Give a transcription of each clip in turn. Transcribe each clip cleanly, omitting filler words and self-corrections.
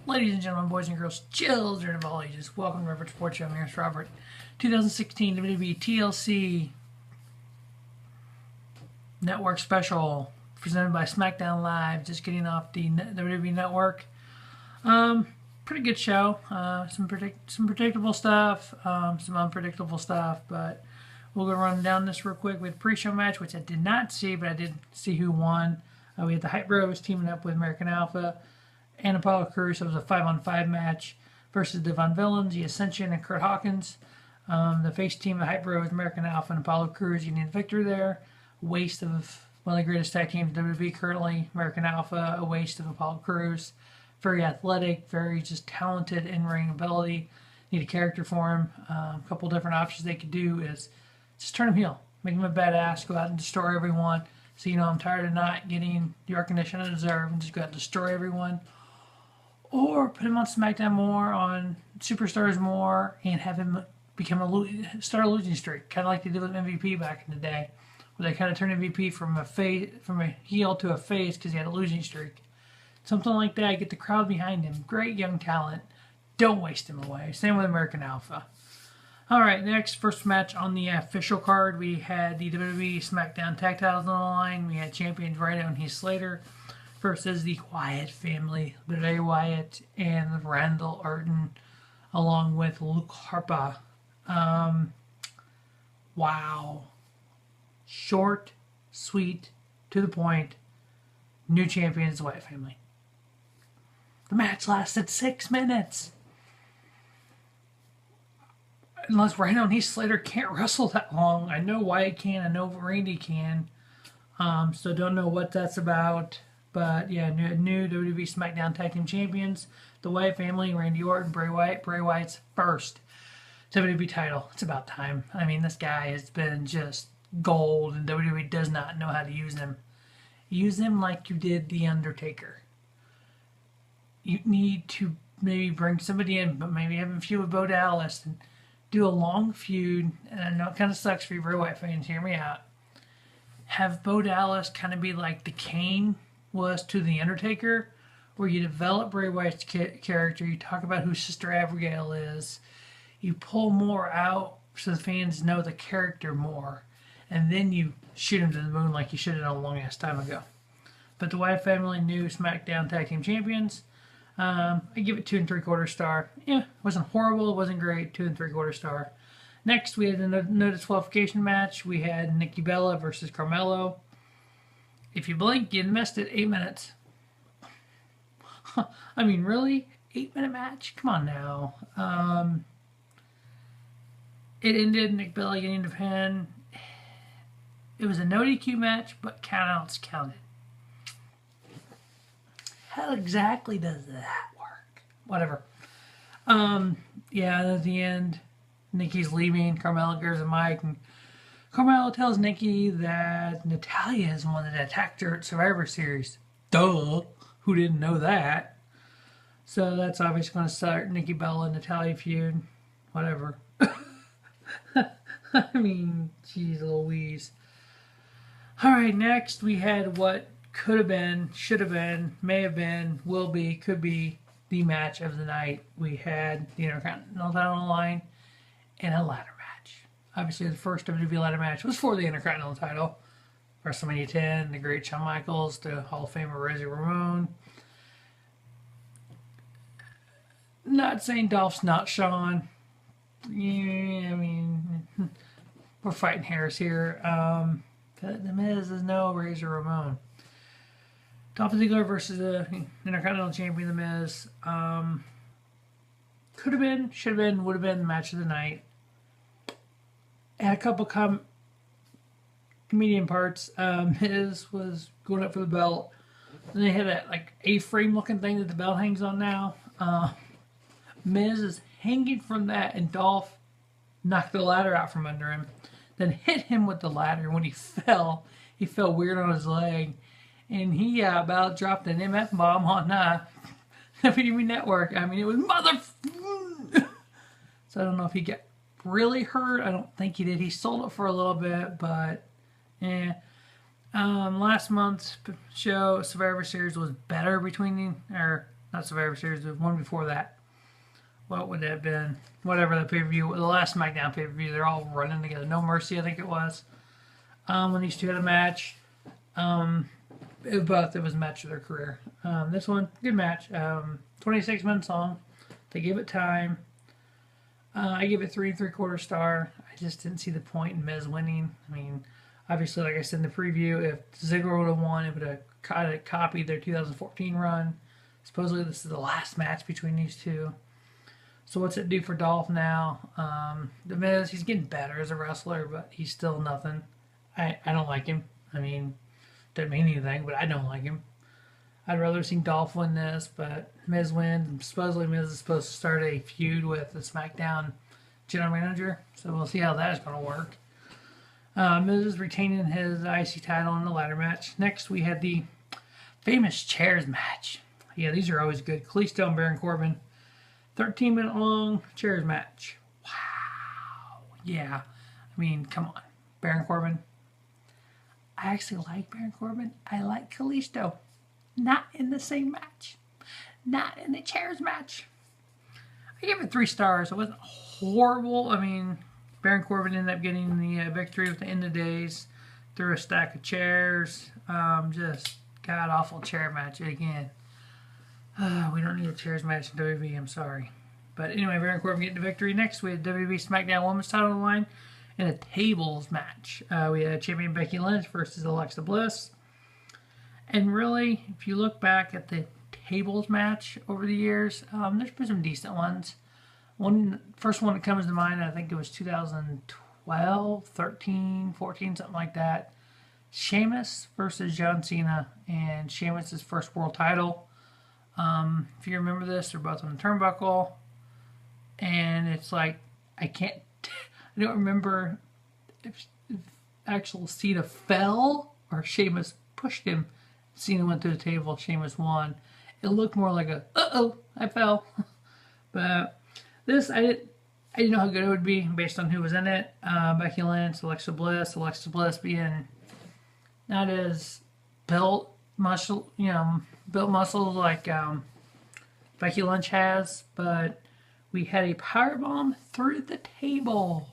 Ladies and gentlemen, boys and girls, children of all ages, welcome to Robert Sports Show. I'm your host, Robert. 2016 WWE TLC Network Special presented by Smackdown Live, just getting off the WWE Network. Pretty good show. Some predictable stuff, some unpredictable stuff, but we'll go run down this real quick with pre-show match, which I did not see, but I did see who won. We had the Hype Bros teaming up with American Alpha and Apollo Crews. So it was a 5-on-5 match versus the Von Villains, the Ascension, and Kurt Hawkins. The face team, the Hype Bros, American Alpha, and Apollo Crews, getting the victory there. Waste of one of the greatest tag teams in WWE currently, American Alpha. A waste of Apollo Crews. Very athletic, very just talented in-ring ability. Need a character for him. A couple different options they could do is just turn him heel, make him a badass, go out and destroy everyone. So, I'm tired of not getting the recognition I deserve and just go out and destroy everyone. Or put him on SmackDown more, on Superstars more, and have him become start a losing streak, kind of like they did with MVP back in the day, where they kind of turned MVP from a heel to a face because he had a losing streak. Something like that, get the crowd behind him. Great young talent. Don't waste him away. Same with American Alpha. All right, next, first match on the official card, we had the WWE Smackdown Tag Titles on the line. We had champions Rhino and Heath Slater versus the Wyatt family, Bray Wyatt and Randall Orton, along with Luke Harper. Wow. Short, sweet, to the point. New champions, the Wyatt family. The match lasted 6 minutes. Unless Rhino and Heath Slater can't wrestle that long. I know Wyatt can, I know Randy can. So don't know what that's about. But yeah, new WWE Smackdown Tag Team Champions. The Wyatt family, Randy Orton, Bray Wyatt. Bray Wyatt's first WWE title. It's about time. I mean, this guy has been just gold, and WWE does not know how to use him. Use him like you did The Undertaker. You need to maybe bring somebody in, but maybe have him feud with Bo Dallas and do a long feud. And I know it kind of sucks for you Bray Wyatt fans, hear me out. Have Bo Dallas kind of be like the Kane was to The Undertaker, where you develop Bray Wyatt's character, you talk about who Sister Abigail is, you pull more out so the fans know the character more, and then you shoot him to the moon like you should have done a long ass time ago. But the Wyatt family, new SmackDown Tag Team Champions. I give it 2 3/4 star. Yeah, it wasn't horrible, it wasn't great. 2 3/4 star. Next, we had a no disqualification match. We had Nikki Bella versus Carmelo. If you blink, you missed it. 8 minutes. I mean, really? 8-minute match? Come on now. It ended Nick Bella getting the pin. It was a no DQ match, but countouts counted. How exactly does that work? Whatever. Yeah, at the end, Nikki's leaving. Carmelo gives a mic, and Carmelo tells Nikki that Natalya is the one that attacked her at Survivor Series. Duh! Who didn't know that? So that's obviously going to start Nikki Bella and Natalya feud. Whatever. I mean, geez Louise. Alright, next we had what could have been, should have been, may have been, will be, could be the match of the night. We had the Intercontinental title on the line and a ladder match. Obviously, the first WWE ladder match was for the Intercontinental title. WrestleMania 10, the great Shawn Michaels, the Hall of Famer Razor Ramon. Not saying Dolph's not Shawn. Yeah, I mean, we're fighting hairs here. The Miz is no Razor Ramon. Dolph Ziggler versus the Intercontinental Champion, The Miz. Could have been, should have been, would have been the match of the night. Had a couple comedian parts. Miz was going up for the belt. And they had that like A-frame looking thing that the belt hangs on now. Miz is hanging from that, and Dolph knocked the ladder out from under him. Then hit him with the ladder. When he fell weird on his leg. And he about dropped an MF bomb on WWE Network. I mean, it was So I don't know if he got really hurt. I don't think he did. He sold it for a little bit, but yeah. Last month's show, Survivor Series, was better between the, or not Survivor Series, the one before that. What would that have been? Whatever the pay-per-view, the last SmackDown pay-per-view, they're all running together. No Mercy, I think it was. When these two had a match. It was a match of their career. This one, good match. 26 minutes long. They gave it time. I gave it 3 3/4 star. I just didn't see the point in Miz winning. I mean, obviously, like I said in the preview, if Ziggler would have won, it would have kind of copied their 2014 run. Supposedly, this is the last match between these two. So what's it do for Dolph now? The Miz, he's getting better as a wrestler, but he's still nothing. I don't like him. I mean, doesn't mean anything, but I don't like him. I'd rather see Dolph win this, but Miz wins. Supposedly Miz is supposed to start a feud with the SmackDown general manager, so we'll see how that is going to work. Miz is retaining his IC title in the ladder match. Next, we had the famous chairs match. Yeah, these are always good. Kalisto and Baron Corbin. 13-minute long chairs match. Wow. Yeah. I mean, come on. Baron Corbin. I actually like Baron Corbin. I like Kalisto. Not in the same match. Not in the chairs match. I gave it 3 stars. It wasn't horrible. I mean, Baron Corbin ended up getting the victory with the end of days through a stack of chairs. Just god-awful chair match again. We don't need a chairs match in WWE, I'm sorry. But anyway, Baron Corbin getting the victory. Next, we had WWE Smackdown Women's title on the line in a tables match. We had champion Becky Lynch versus Alexa Bliss. And really, if you look back at the tables match over the years, there's been some decent ones. First one that comes to mind, I think it was 2012, 13, 14, something like that. Sheamus versus John Cena, and Sheamus' first world title. If you remember this, they're both on the turnbuckle. And it's like, I don't remember if actual Cena fell or Sheamus pushed him. Cena went through the table, Sheamus won. It looked more like a, I fell. But this, I didn't know how good it would be based on who was in it. Becky Lynch, Alexa Bliss being not as built muscle like Becky Lynch has, but we had a powerbomb through the table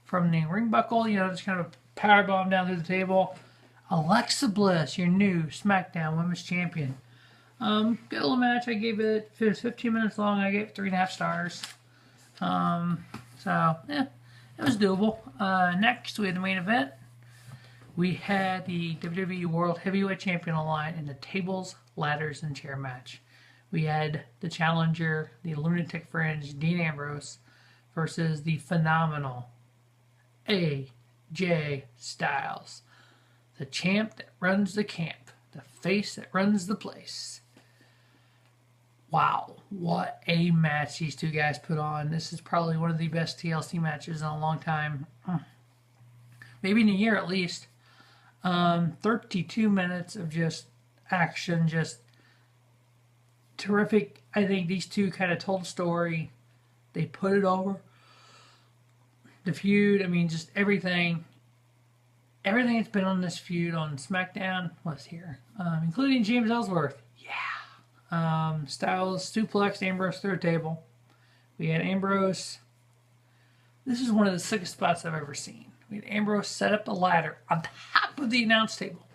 from the ring buckle, just kind of a powerbomb down through the table. Alexa Bliss, your new SmackDown Women's Champion. Good little match. I gave it 15 minutes long. I gave it 3.5 stars. So, yeah, it was doable. Next, we had the main event. We had the WWE World Heavyweight Champion on the line in the tables, ladders, and chair match. We had the challenger, the Lunatic Fringe, Dean Ambrose, versus the phenomenal AJ Styles. The champ that runs the camp. The face that runs the place. Wow, what a match these two guys put on. This is probably one of the best TLC matches in a long time. Maybe in a year at least. 32 minutes of just action, just terrific. I think these two kind of told a story. They put it over. The feud, I mean, just everything. Everything that's been on this feud on SmackDown was here, including James Ellsworth. Yeah. Styles suplexed Ambrose through a table. We had Ambrose. This is one of the sickest spots I've ever seen. We had Ambrose set up the ladder on top of the announce table.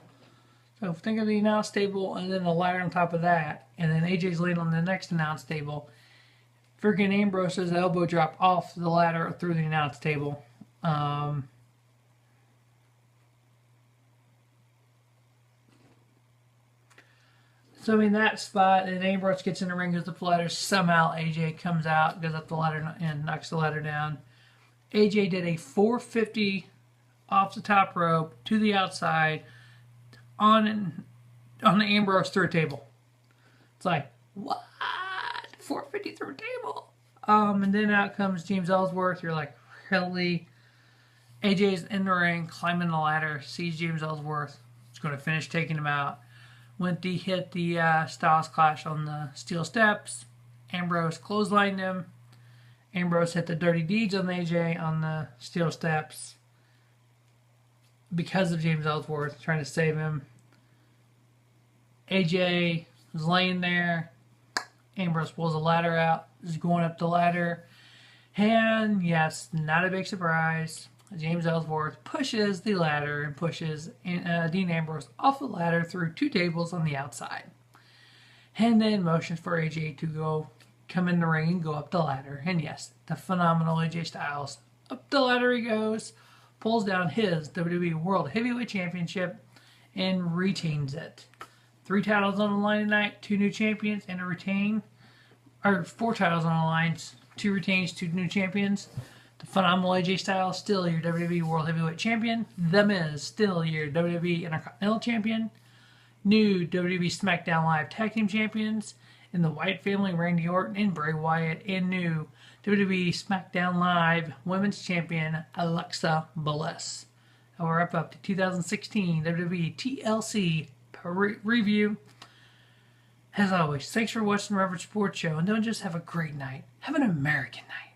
So think of the announce table and then the ladder on top of that. And then AJ's laying on the next announce table. Freaking Ambrose's elbow drop off the ladder through the announce table. So, I mean, that spot, and Ambrose gets in the ring, goes up the ladder. Somehow AJ comes out, goes up the ladder, and knocks the ladder down. AJ did a 450 off the top rope to the outside on the Ambrose through a table. It's like, what? 450 through a table? And then out comes James Ellsworth. You're like, really? AJ's in the ring, climbing the ladder, sees James Ellsworth. He's going to finish taking him out. Went to hit the Styles Clash on the steel steps. Ambrose clotheslined him. Ambrose hit the Dirty Deeds on AJ on the steel steps because of James Ellsworth trying to save him. AJ was laying there, Ambrose pulls a ladder out, is going up the ladder. And yes, not a big surprise. James Ellsworth pushes the ladder and pushes Dean Ambrose off the ladder through 2 tables on the outside. And then motions for AJ to come in the ring and go up the ladder. And yes, the phenomenal AJ Styles. Up the ladder he goes, pulls down his WWE World Heavyweight Championship, and retains it. 3 titles on the line tonight, 2 new champions, and 4 titles on the line, 2 retains, 2 new champions. The phenomenal AJ Styles, still your WWE World Heavyweight Champion. The Miz, still your WWE Intercontinental Champion. New WWE Smackdown Live Tag Team Champions. And the Wyatt family, Randy Orton and Bray Wyatt. And new WWE Smackdown Live Women's Champion, Alexa Bliss. And we'll wrap up the 2016 WWE TLC review. As always, thanks for watching the Reverend Sports Show. And don't just have a great night, have an American night.